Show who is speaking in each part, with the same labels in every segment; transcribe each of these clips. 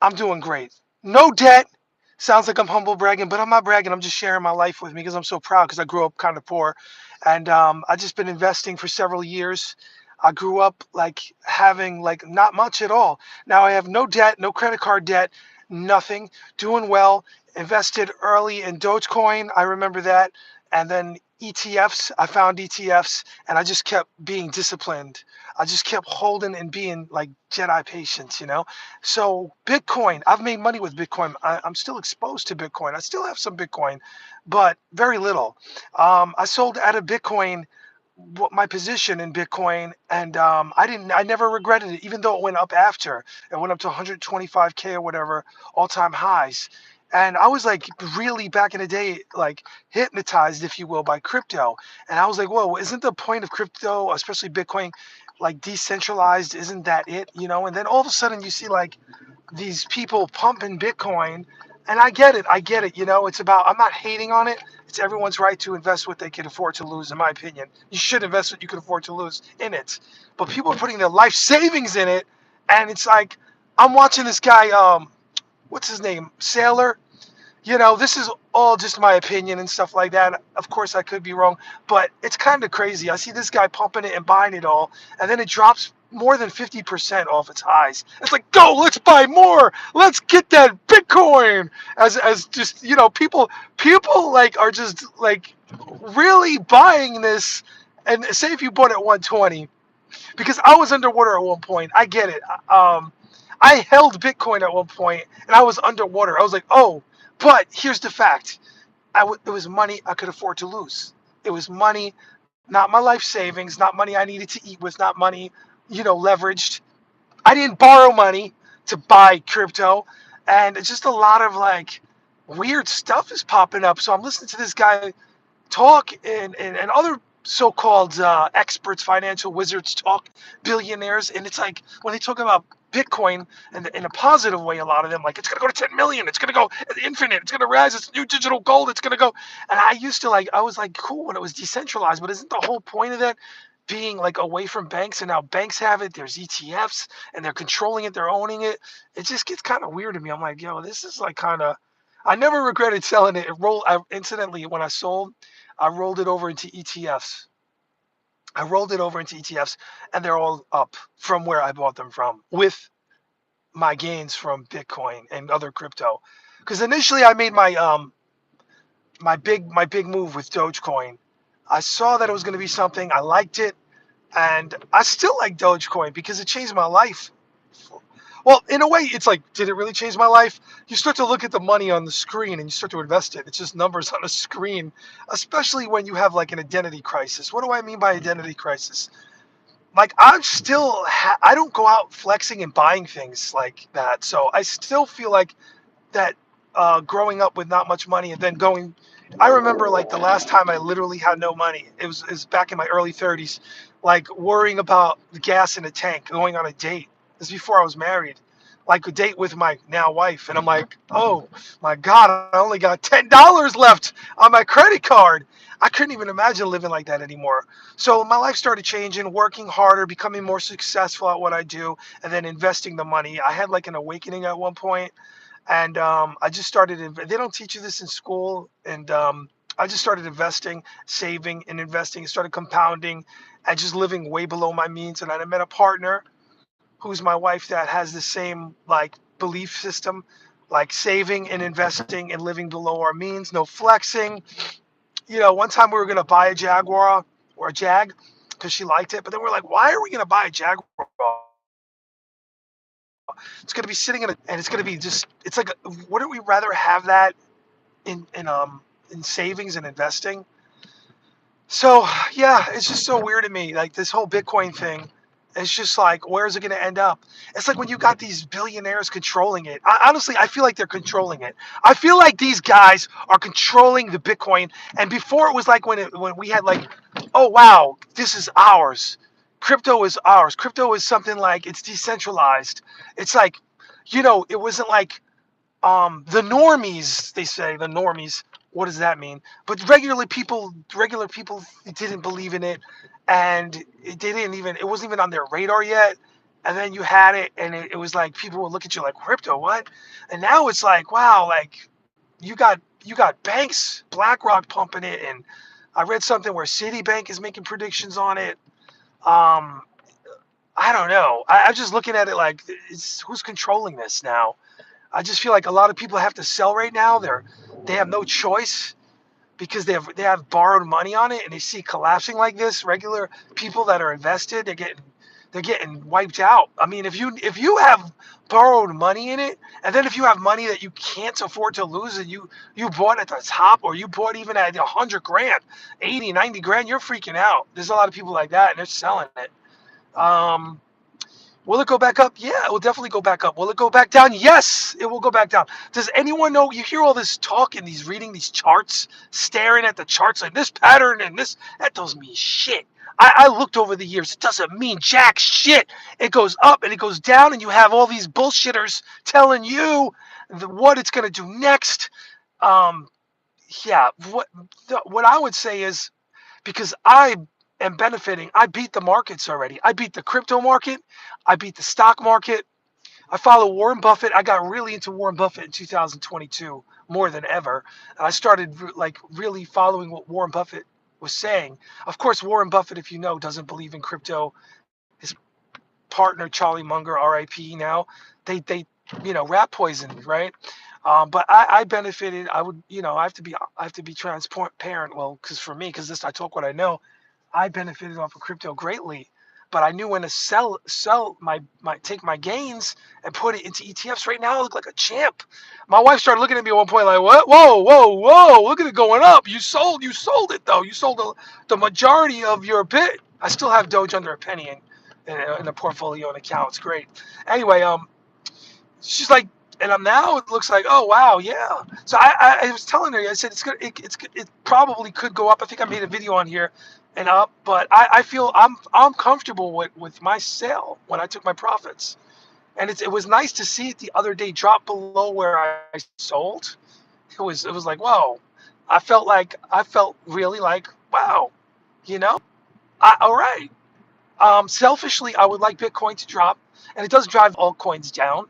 Speaker 1: I'm doing great. No debt. Sounds like I'm humble bragging, but I'm not bragging. I'm just sharing my life with me because I'm so proud because I grew up kind of poor, and I just been investing for several years. I grew up like having like not much at all. Now I have no debt, no credit card debt, nothing. Doing well. Invested early in Dogecoin. I remember that, and then ETFs. I found ETFs, and I just kept being disciplined. I just kept holding and being like Jedi patience, you know. So Bitcoin, I've made money with Bitcoin. I'm still exposed to Bitcoin. I still have some Bitcoin, but very little. I sold out of Bitcoin, my position in Bitcoin, and I never regretted it, even though it went up after. It went up to 125K or whatever, all-time highs. And I was like really back in the day, like hypnotized, if you will, by crypto. And I was like, whoa, isn't the point of crypto, especially Bitcoin, like decentralized? Isn't that it? You know? And then all of a sudden you see like these people pumping Bitcoin, and I get it. I get it. You know, it's about, I'm not hating on it. It's everyone's right to invest what they can afford to lose, in my opinion. You should invest what you can afford to lose in it. But people are putting their life savings in it, and it's like, I'm watching this guy, what's his name? Saylor. You know, this is all just my opinion and stuff like that. Of course, I could be wrong, but it's kind of crazy. I see this guy pumping it and buying it all, and then it drops more than 50% off its highs. It's like, go, let's buy more. Let's get that Bitcoin. As just, you know, people like are just like really buying this. And say if you bought it at 120, because I was underwater at one point. I get it. I held Bitcoin at one point, and I was underwater. I was like, oh, but here's the fact. It was money I could afford to lose. It was money, not my life savings, not money I needed to eat with, not money, leveraged. I didn't borrow money to buy crypto, and it's just a lot of like weird stuff is popping up. So I'm listening to this guy talk, and other so-called experts, financial wizards talk, billionaires, and it's like when they talk about Bitcoin in a positive way, a lot of them like it's gonna go to 10 million, it's gonna go infinite, it's gonna rise, it's new digital gold, it's gonna go. And I used to like, I was like cool when it was decentralized, but isn't the whole point of that being like away from banks? And now banks have it. There's ETFs, and they're controlling it, they're owning it. It just gets kind of weird to me. I'm like, yo, this is like kind of. I never regretted selling it. Incidentally, when I sold, I rolled it over into ETFs. I rolled it over into ETFs, and they're all up from where I bought them from, with my gains from Bitcoin and other crypto. Because initially I made my big move with Dogecoin. I saw that it was going to be something. I liked it, and I still like Dogecoin because it changed my life. Well, in a way, it's like, did it really change my life? You start to look at the money on the screen and you start to invest it. It's just numbers on a screen, especially when you have like an identity crisis. What do I mean by identity crisis? Like, I don't go out flexing and buying things like that. So I still feel like that growing up with not much money and then going. I remember like the last time I literally had no money. It was back in my early 30s, like worrying about the gas in a tank, going on a date. This is before I was married, like a date with my now wife, and I'm like, oh my God, I only got $10 left on my credit card. I couldn't even imagine living like that anymore. So my life started changing, working harder, becoming more successful at what I do, and then investing the money. I had like an awakening at one point, and I just started. They don't teach you this in school, and I just started investing, saving, and investing, and started compounding, and just living way below my means. And I met a partner who's my wife that has the same like belief system, like saving and investing and living below our means, no flexing. One time we were gonna buy a Jaguar or a Jag because she liked it, but then we're like, why are we gonna buy a Jaguar? It's gonna be sitting and it's gonna be just. It's like, wouldn't we rather have that in savings and investing? So yeah, it's just so weird to me. Like this whole Bitcoin thing, it's just like, where is it going to end up? It's like when you got these billionaires controlling it. Honestly, I feel like they're controlling it. I feel like these guys are controlling the Bitcoin. And before it was like when we had like, oh wow, this is ours. Crypto is ours. Crypto is something like it's decentralized. It's like, it wasn't like the normies. They say the normies. What does that mean? But regular people didn't believe in it, and they didn't even. It wasn't even on their radar yet. and then you had it, and it was like people would look at you like, crypto, what? And now it's like, wow, like you got banks, BlackRock pumping it, and I read something where CitiBank is making predictions on it. Um, I don't know. I'm just looking at it like, who's controlling this now? I just feel like a lot of people have to sell right now. They have no choice because they have borrowed money on it, and they see collapsing like this. Regular people that are invested, they're getting wiped out. I mean, if you have borrowed money in it, and then if you have money that you can't afford to lose, and you bought at the top, or you bought even at 100 grand, 80, 90 grand, you're freaking out. There's a lot of people like that, and they're selling it. Um, Will it go back up? Yeah, it will definitely go back up. Will it go back down? Yes, it will go back down. Does anyone know? You hear all this talk and these reading these charts, staring at the charts like this pattern and this. That doesn't mean shit. I looked over the years. It doesn't mean jack shit. It goes up and it goes down, and you have all these bullshitters telling you what it's gonna do next. Um, yeah, what I would say is, because I am benefiting. I beat the markets already. I beat the crypto market. I beat the stock market. I follow Warren Buffett. I got really into Warren Buffett in 2022 more than ever. And I started like really following what Warren Buffett was saying. Of course, Warren Buffett, if you know, doesn't believe in crypto. His partner Charlie Munger, RIP now, they rat poisoned, right? But I benefited. I have to be transparent. Well, because for me, because this I talk what I know. I benefited off of crypto greatly, but I knew when to sell my take my gains and put it into ETFs. Right now, I look like a champ. My wife started looking at me at one point like, "What? Whoa, whoa, whoa! Look at it going up. You sold it though. You sold the majority of your bit." I still have Doge under a penny in a portfolio and account. It's great. Anyway, she's like, and I'm now it looks like, oh wow, yeah. So I was telling her, I said it probably could go up. I think I made a video on here and up, but I feel I'm comfortable with my sale when I took my profits, and it was nice to see it the other day drop below where I sold. It was like, whoa. I felt really like, wow, you know. All right. Selfishly, I would like Bitcoin to drop, and it does drive altcoins down,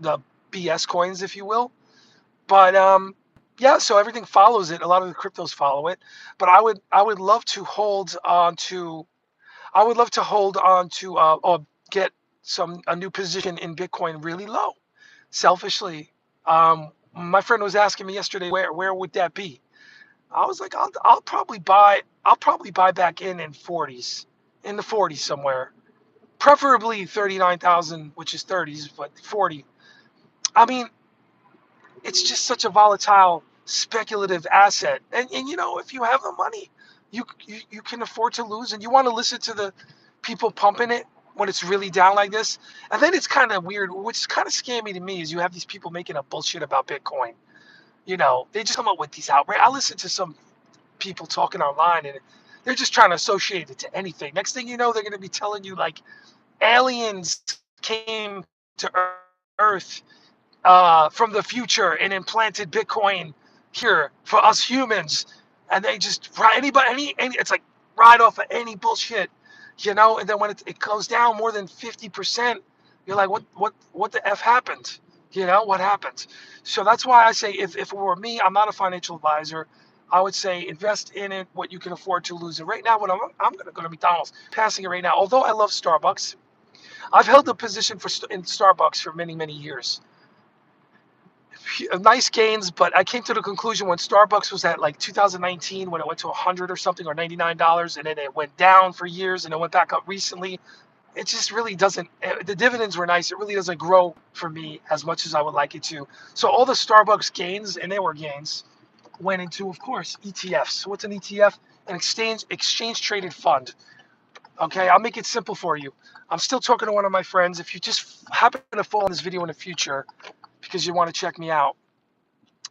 Speaker 1: the BS coins, if you will. But yeah, so everything follows it. A lot of the cryptos follow it. But I would love to hold on to or get a new position in Bitcoin really low. Selfishly, my friend was asking me yesterday where would that be. I was like, I'll probably buy back in 40s, in the 40s somewhere, preferably 39,000, which is 30s, but 40. I mean, it's just such a volatile, speculative asset. And if you have the money, you can afford to lose, and you want to listen to the people pumping it when it's really down like this. And then it's kind of weird, which is kind of scammy to me, is you have these people making up bullshit about Bitcoin. They just come up with these outrage. I listen to some people talking online, and they're just trying to associate it to anything. Next thing you know, they're going to be telling you like aliens came to Earth from the future and implanted Bitcoin here for us humans, and they just ride any it's like ride off of any bullshit, And then when it goes down more than 50%, you're like, what the f happened? What happened? So that's why I say, if it were me, I'm not a financial advisor. I would say invest in it what you can afford to lose it. Right now, when I'm going to go to McDonald's, passing it right now. Although I love Starbucks, I've held the position in Starbucks for many, many years. Nice gains, but I came to the conclusion when Starbucks was at like 2019, when it went to 100 or something, or $99, and then it went down for years, and it went back up recently. It just really doesn't. The dividends were nice. It really doesn't grow for me as much as I would like it to. So all the Starbucks gains, and they were gains, went into, of course, ETFs. What's an ETF? An exchange traded fund. Okay, I'll make it simple for you. I'm still talking to one of my friends. If you just happen to fall on this video in the future because you want to check me out,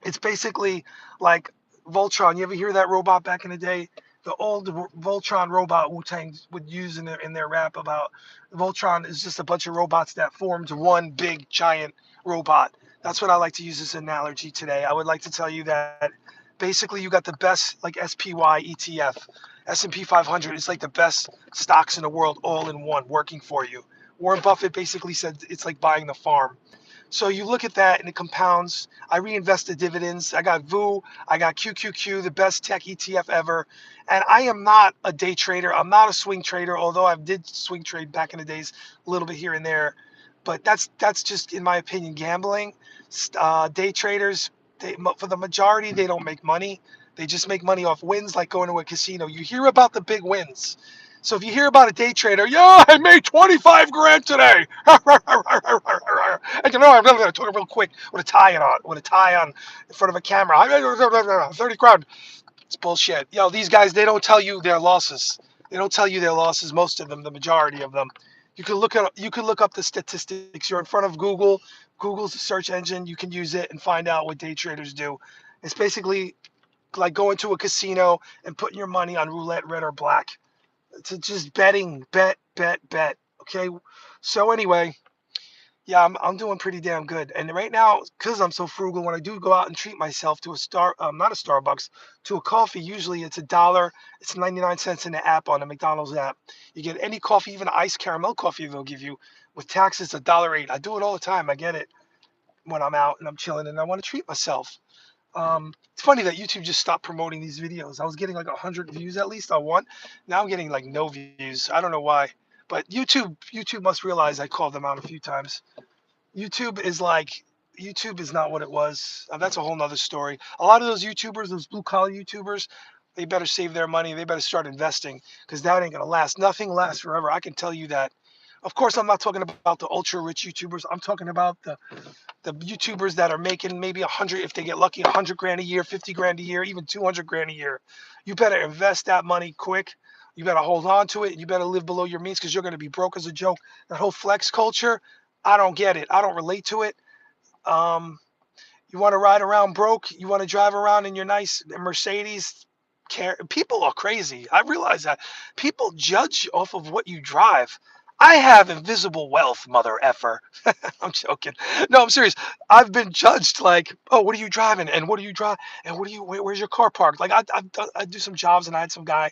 Speaker 1: it's basically like Voltron. You ever hear that robot back in the day? The old Voltron robot Wu-Tang would use in their rap about Voltron is just a bunch of robots that formed one big giant robot. That's what I like to use as an analogy today. I would like to tell you that basically you got the best like SPY ETF, S&P 500 is like the best stocks in the world all in one working for you. Warren Buffett basically said it's like buying the farm. So you look at that and it compounds. I reinvest the dividends. I got VU, I got QQQ, the best tech ETF ever. And I am not a day trader. I'm not a swing trader, although I did swing trade back in the days a little bit here and there. But that's just, in my opinion, gambling. Day traders, for the majority, they don't make money. They just make money off wins, like going to a casino. You hear about the big wins. So if you hear about a day trader, yeah, I made 25 grand today. And you know, I'm going to talk real quick with a tie on in front of a camera. I made 30 grand. It's bullshit. Yo, these guys, they don't tell you their losses. They don't tell you their losses, most of them, the majority of them. You can look up the statistics. You're in front of Google. Google's a search engine. You can use it and find out what day traders do. It's basically like going to a casino and putting your money on roulette, red or black. It's just betting, bet. Okay. So anyway, yeah, I'm doing pretty damn good. And right now, because I'm so frugal, when I do go out and treat myself to not a Starbucks, to a coffee, usually it's $1. It's 99 cents in the app, on the McDonald's app. You get any coffee, even iced caramel coffee they'll give you with taxes, $1.08. I do it all the time. I get it when I'm out and I'm chilling and I want to treat myself. It's funny that YouTube just stopped promoting these videos. I was getting like 100 views at least on one. Now I'm getting like no views. I don't know why, but YouTube must realize I called them out a few times. YouTube is like YouTube is not what it was. That's a whole nother story. A lot of those YouTubers, those blue collar YouTubers, they better save their money. They better start investing because that ain't gonna last. Nothing lasts forever. I can tell you that. Of course, I'm not talking about the ultra rich YouTubers. I'm talking about the YouTubers that are making maybe 100, if they get lucky, 100 grand a year, 50 grand a year, even 200 grand a year. You better invest that money quick. You better hold on to it. And you better live below your means because you're going to be broke as a joke. That whole flex culture, I don't get it. I don't relate to it. Um, you want to ride around broke? You want to drive around in your nice Mercedes? People are crazy. I realize that. People judge off of what you drive. I have invisible wealth, mother effer. I'm joking. No, I'm serious. I've been judged like, oh, what are you driving? And what do you drive? And where's your car parked? Like I do some jobs and I had some guy,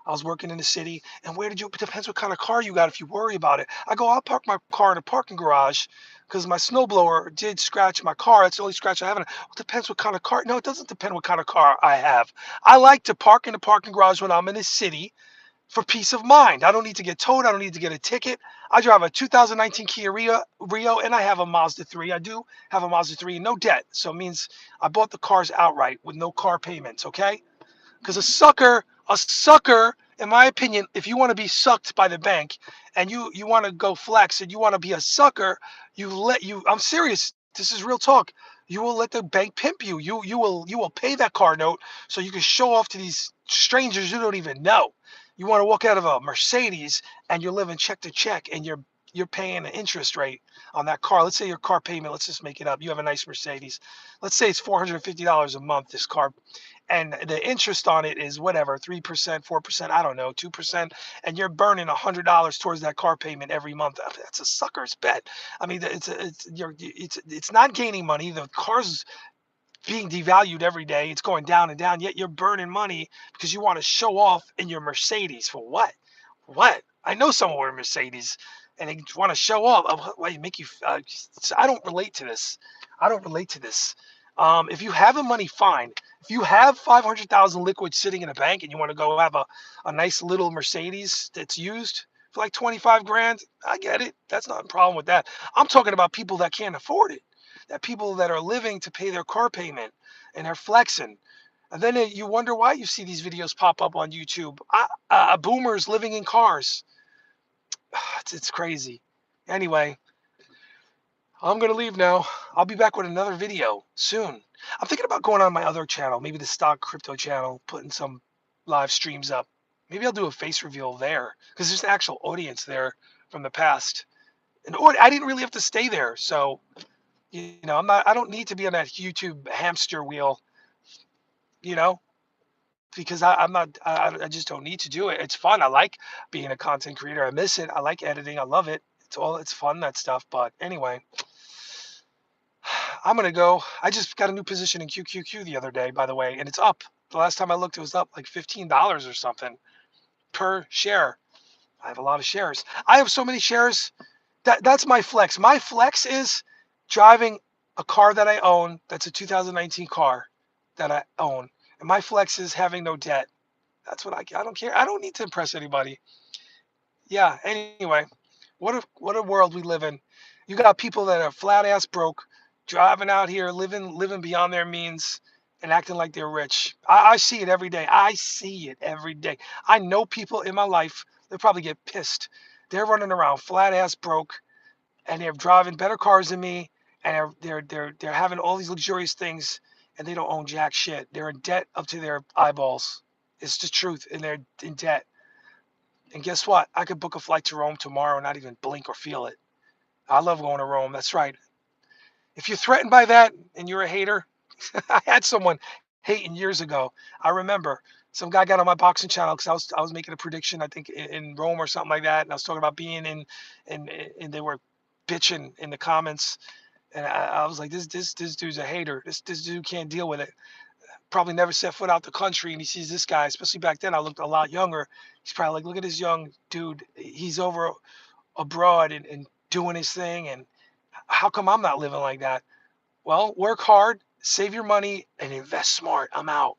Speaker 1: I was working in the city. And where did you, it depends what kind of car you got if you worry about it. I go, I'll park my car in a parking garage because my snowblower did scratch my car. That's the only scratch I have. Well, it depends what kind of car. No, it doesn't depend what kind of car I have. I like to park in the parking garage when I'm in the city for peace of mind. I don't need to get towed. I don't need to get a ticket. I drive a 2019 Kia Rio, and I have a Mazda 3. I do have a Mazda 3, no debt. So it means I bought the cars outright with no car payments, okay? Because a sucker, in my opinion, if you want to be sucked by the bank and you want to go flex and you want to be a sucker, I'm serious. This is real talk. You will let the bank pimp you. You will pay that car note so you can show off to these strangers you don't even know. You want to walk out of a Mercedes and you're living check to check and you're paying an interest rate on that car. Let's say your car payment, let's just make it up. You have a nice Mercedes. Let's say it's $450 a month, this car, and the interest on it is whatever, 3%, 4%, I don't know, 2%, and you're burning $100 towards that car payment every month. That's a sucker's bet. I mean, it's not gaining money. The car's being devalued every day. It's going down and down, yet you're burning money because you want to show off in your Mercedes. For what? What? I know someone with a Mercedes and they want to show off. Why make you? I don't relate to this. I don't relate to this. If you have the money, fine. If you have 500,000 liquid sitting in a bank and you want to go have a nice little Mercedes that's used for like 25 grand, I get it. That's not a problem with that. I'm talking about people that can't afford it. That people that are living to pay their car payment and they're flexing. And then you wonder why you see these videos pop up on YouTube. Boomers living in cars. It's crazy. Anyway, I'm going to leave now. I'll be back with another video soon. I'm thinking about going on my other channel, maybe the stock crypto channel, putting some live streams up. Maybe I'll do a face reveal there because there's an actual audience there from the past. And I didn't really have to stay there. So, I don't need to be on that YouTube hamster wheel, you know, because I'm not, I just don't need to do it. It's fun. I like being a content creator. I miss it. I like editing. I love it. It's fun, that stuff. But anyway, I'm going to go. I just got a new position in QQQ the other day, by the way, and it's up. The last time I looked, it was up like $15 or something per share. I have a lot of shares. I have so many shares. That's my flex. My flex is driving a car that I own. That's a 2019 car that I own, and my flex is having no debt. That's what I don't care. I don't need to impress anybody. Yeah. Anyway, what a world we live in. You got people that are flat ass broke, driving out here, living beyond their means, and acting like they're rich. I see it every day. I see it every day. I know people in my life. They'll probably get pissed. They're running around flat ass broke, and they're driving better cars than me, and they're having all these luxurious things, and they don't own jack shit. They're in debt up to their eyeballs. It's the truth, and they're in debt. And guess what? I could book a flight to Rome tomorrow and not even blink or feel it. I love going to Rome. That's right. If you're threatened by that and you're a hater, I had someone hating years ago. I remember some guy got on my boxing channel because I was making a prediction, I think in Rome or something like that, and I was talking about being in, and they were bitching in the comments, and I was like, this dude's a hater. This dude can't deal with it. Probably never set foot out the country, and he sees this guy. Especially back then, I looked a lot younger. He's probably like, look at this young dude. He's over abroad and doing his thing, and how come I'm not living like that? Well, work hard, save your money, and invest smart. I'm out.